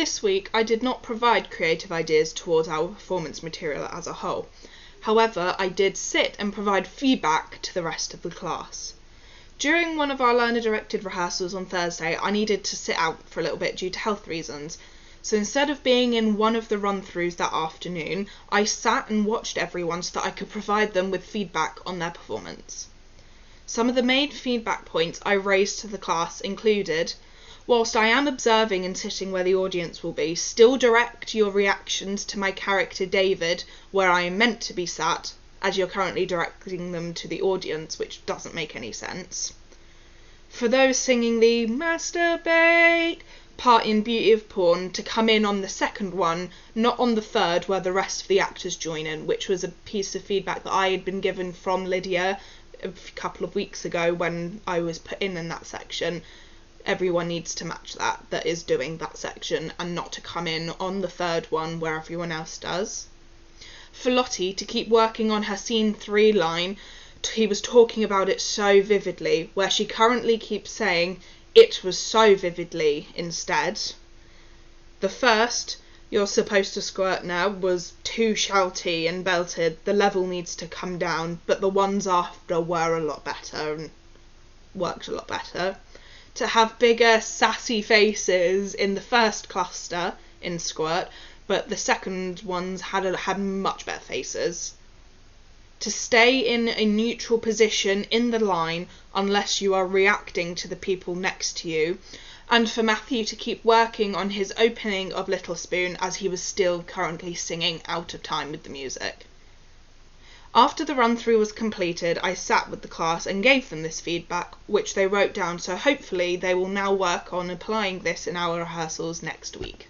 This week I did not provide creative ideas towards our performance material as a whole. However, I did sit and provide feedback to the rest of the class. During one of our learner-directed rehearsals on Thursday, I needed to sit out for a little bit due to health reasons. So instead of being in one of the run-throughs that afternoon, I sat and watched everyone so that I could provide them with feedback on their performance. Some of the main feedback points I raised to the class included: whilst I am observing and sitting where the audience will be, still direct your reactions to my character David where I am meant to be sat, as you're currently directing them to the audience, which doesn't make any sense. For those singing the masturbate part in Beauty of Porn, to come in on the second one, not on the third where the rest of the actors join in, which was a piece of feedback that I had been given from Lydia a couple of weeks ago when I was put in that section. Everyone needs to match that is doing that section, and not to come in on the third one where everyone else does. For Lottie to keep working on her scene 3 line, he was talking about it so vividly, where she currently keeps saying it was so vividly instead. The first, you're supposed to squirt now, was too shouty and belted. The level needs to come down, but the ones after were a lot better and worked a lot better. To have bigger sassy faces in the first cluster in Squirt, but the second ones had much better faces. To stay in a neutral position in the line unless you are reacting to the people next to you, and for Matthew to keep working on his opening of Little Spoon as he was still currently singing out of time with the music. After the run-through was completed, I sat with the class and gave them this feedback, which they wrote down, so hopefully they will now work on applying this in our rehearsals next week.